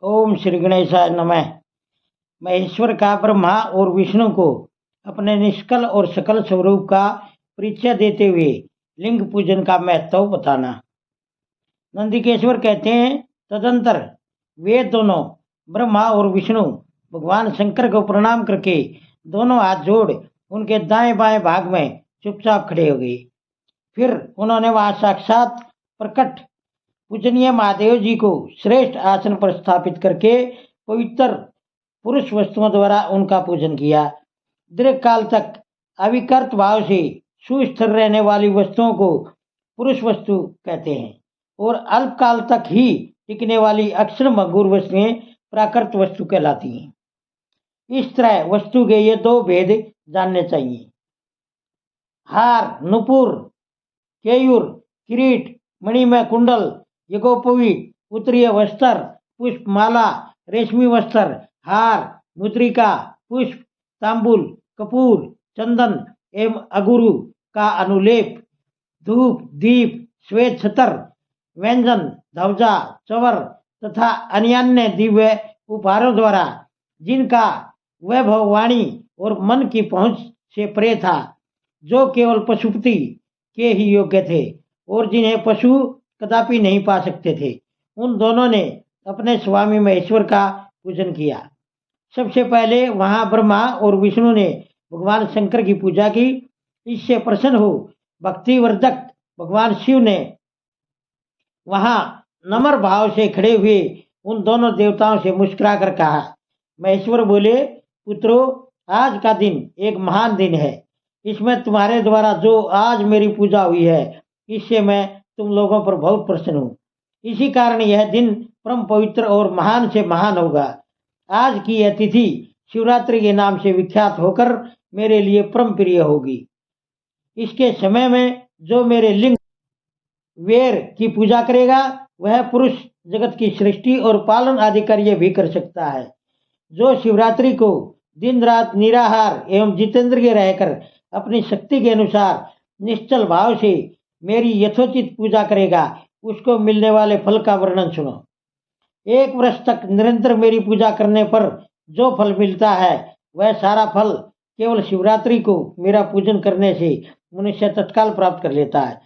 ओम श्री गणेशाय नमः। महेश्वर का ब्रह्मा और विष्णु को अपने निष्कल और सकल स्वरूप का परिचय देते हुए लिंग पूजन का महत्व बताना। नंदिकेश्वर कहते हैं, तदंतर वे दोनों ब्रह्मा और विष्णु भगवान शंकर को प्रणाम करके दोनों हाथ जोड़ उनके दाएं बाएं भाग में चुपचाप खड़े हो गए। फिर उन्होंने वहां साक्षात प्रकट पूजनीय महादेव जी को श्रेष्ठ आसन पर स्थापित करके पवित्र पुरुष वस्तुओं द्वारा उनका पूजन किया। दीर्घ काल तक अविकृत भाव से सुस्थिर रहने वाली वस्तुओं को पुरुष वस्तु कहते हैं और अल्प काल तक ही टिकने वाली अक्षर भंगुर वस्तुएं प्राकृत वस्तु कहलाती हैं। इस तरह वस्तु के ये दो भेद जानने चाहिए। हार, नुपुर, केयूर, किरीट, मणिमय कुंडल, यज्ञोपवीत, उत्तरीय वस्त्र, पुष्पमाला, रेशमी वस्त्र, हार, मुद्रिका, पुष्प, तांबुल, कपूर, चंदन एवं अगुरु का अनुलेप, धूप, दीप, श्वेत छतर, व्यंजन, ध्वजा, चवर तथा अन्य दिव्य उपहारों द्वारा जिनका वैभव वाणी और मन की पहुंच से परे था, जो केवल पशुपति के ही योग्य थे और जिन्हें पशु कदापि नहीं पा सकते थे, उन दोनों ने अपने स्वामी महेश्वर का पूजन किया। सबसे पहले वहां ब्रह्मा और विष्णु ने भगवान शंकर की पूजा की। इससे प्रसन्न हो भक्तिवर्धक भगवान शिव ने वहां नम्र भाव से खड़े हुए उन दोनों देवताओं से मुस्कुरा कर कहा। महेश्वर बोले, पुत्रो, आज का दिन एक महान दिन है। इसमें तुम्हारे द्वारा जो आज मेरी पूजा हुई है, इससे मैं तुम लोगों पर बहुत प्रसन्न हूँ। इसी कारण यह दिन परम पवित्र और महान से महान होगा। आज की यह तिथि शिवरात्रि के नाम से विख्यात होकर मेरे लिए परम प्रिय होगी। इसके समय में जो मेरे लिंग वेर की पूजा करेगा, वह पुरुष जगत की सृष्टि और पालन आदि कार्य भी कर सकता है। जो शिवरात्रि को दिन रात निराहार एवं जितेंद्रिय रहकर अपनी शक्ति के अनुसार निश्चल भाव से मेरी यथोचित पूजा करेगा, उसको मिलने वाले फल का वर्णन सुनो। एक वर्ष तक निरंतर मेरी पूजा करने पर जो फल मिलता है, वह सारा फल केवल शिवरात्रि को मेरा पूजन करने से मनुष्य तत्काल प्राप्त कर लेता है।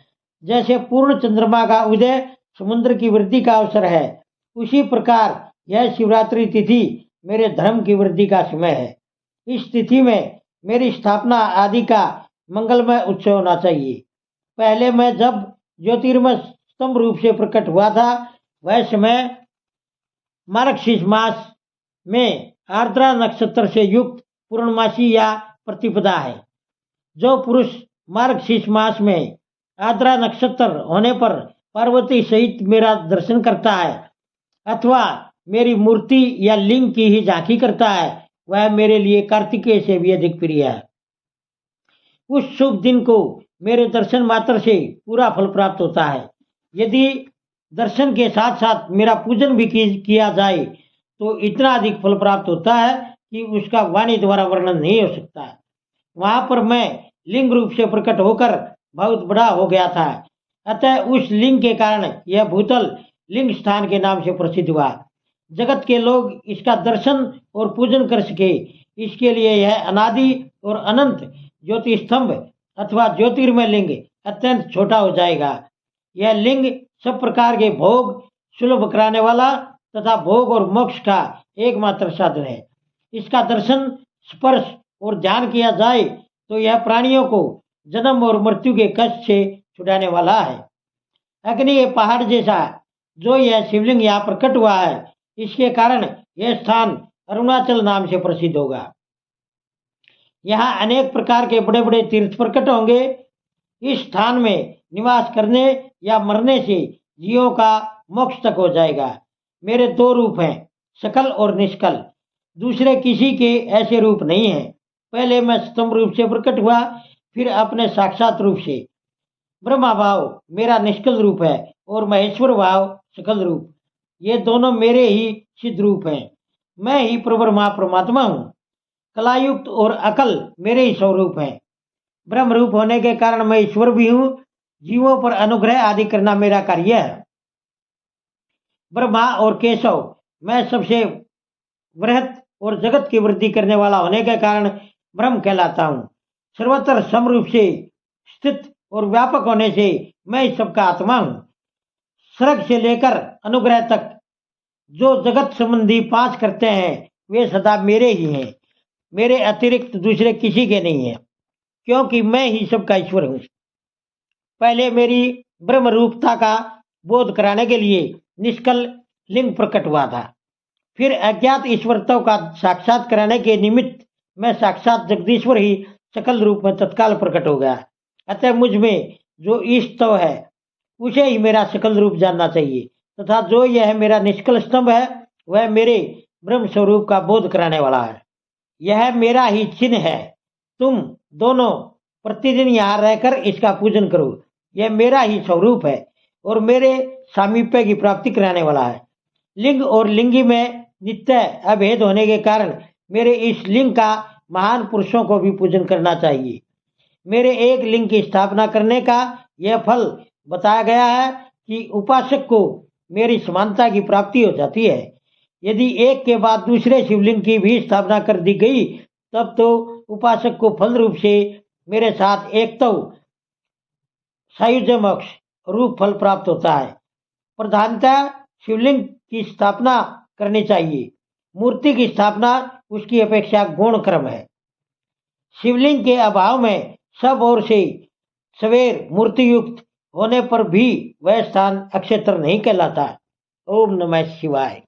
जैसे पूर्ण चंद्रमा का उदय समुद्र की वृद्धि का अवसर है, उसी प्रकार यह शिवरात्रि तिथि मेरे धर्म की वृद्धि का समय है। इस तिथि में मेरी स्थापना आदि का मंगलमय उत्सव होना चाहिए। पहले मैं जब ज्योतिर्मय स्तंभ रूप से प्रकट हुआ था, वह समय मार्गशीर्ष मास में आर्द्रा नक्षत्र से युक्त पूर्णमासी या प्रतिपदा है। जो पुरुष मार्गशीर्ष मास में आर्द्रा नक्षत्र होने पर पार्वती सहित मेरा दर्शन करता है अथवा मेरी मूर्ति या लिंग की ही झांकी करता है, वह मेरे लिए कार्तिकेय से भी अधिक प्रिय है। उस शुभ दिन को मेरे दर्शन मात्र से पूरा फल प्राप्त होता है। यदि दर्शन के साथ साथ मेरा पूजन भी किया जाए तो इतना अधिक फल प्राप्त होता है कि उसका वाणी द्वारा वर्णन नहीं हो सकता। वहां पर मैं लिंग रूप से प्रकट होकर बहुत बड़ा हो गया था, अतः उस लिंग के कारण यह भूतल लिंग स्थान के नाम से प्रसिद्ध हुआ। जगत के लोग इसका दर्शन और पूजन कर सके, इसके लिए यह अनादि और अनंत ज्योति स्तंभ अथवा ज्योतिर्मय लिंग अत्यंत छोटा हो जाएगा। यह लिंग सब प्रकार के भोग सुलभ कराने वाला तथा भोग और मोक्ष का एकमात्र साधन है। इसका दर्शन, स्पर्श और ध्यान किया जाए तो यह प्राणियों को जन्म और मृत्यु के कष्ट से छुड़ाने वाला है। अग्नि के पहाड़ जैसा जो यह शिवलिंग यहाँ प्रकट हुआ है, इसके कारण यह स्थान अरुणाचल नाम से प्रसिद्ध होगा। यहाँ अनेक प्रकार के बड़े बड़े तीर्थ प्रकट होंगे। इस स्थान में निवास करने या मरने से जीवों का मोक्ष तक हो जाएगा। मेरे दो रूप हैं, सकल और निष्कल। दूसरे किसी के ऐसे रूप नहीं हैं। पहले मैं स्तंभ रूप से प्रकट हुआ, फिर अपने साक्षात रूप से। ब्रह्मा भाव मेरा निष्कल रूप है और महेश्वर भाव सकल रूप। ये दोनों मेरे ही सिद्ध रूप हैं। मैं ही प्रब्रह्मा परमात्मा हूँ। कलायुक्त और अकल मेरे ही स्वरूप हैं। ब्रह्म रूप होने के कारण मैं ईश्वर भी हूँ। जीवों पर अनुग्रह आदि करना मेरा कार्य है। ब्रह्मा और केशव मैं सबसे वृहत और जगत की वृद्धि करने वाला होने के कारण ब्रह्म कहलाता हूँ। सर्वत्र समरूप से स्थित और व्यापक होने से मैं इस सबका आत्मा हूँ। स्वर्ग से लेकर अनुग्रह तक जो जगत संबंधी 5 करते हैं वे सदा मेरे ही हैं। मेरे अतिरिक्त दूसरे किसी के नहीं है, क्योंकि मैं ही सबका ईश्वर हूँ। पहले मेरी ब्रह्म रूपता का बोध कराने के लिए निष्कल लिंग प्रकट हुआ था। फिर अज्ञात ईश्वरत्व का साक्षात कराने के निमित्त मैं साक्षात जगदीश्वर ही सकल रूप में तत्काल प्रकट हो गया। अतः मुझ में जो ईष्टव है उसे ही मेरा सकल रूप जानना चाहिए, तथा जो यह मेरा निष्कल स्तंभ है वह मेरे ब्रह्म स्वरूप का बोध कराने वाला है। यह मेरा ही चिन्ह है। तुम दोनों प्रतिदिन यहाँ रहकर इसका पूजन करो। यह मेरा ही स्वरूप है और मेरे सामीप्य की प्राप्ति कराने वाला है। लिंग और लिंगी में नित्य अभेद होने के कारण मेरे इस लिंग का महान पुरुषों को भी पूजन करना चाहिए। मेरे एक लिंग की स्थापना करने का यह फल बताया गया है कि उपासक को मेरी समानता की प्राप्ति हो जाती है। यदि एक के बाद दूसरे शिवलिंग की भी स्थापना कर दी गई तब तो उपासक को फल रूप से मेरे साथ एक तो सायुज्य मोक्ष रूप फल प्राप्त होता है। प्रधानतः शिवलिंग की स्थापना करनी चाहिए। मूर्ति की स्थापना उसकी अपेक्षा गौण क्रम है। शिवलिंग के अभाव में सब ओर से सवेर मूर्ति युक्त होने पर भी वह स्थान अक्षेत्र नहीं कहलाता। ओम नमः शिवाय।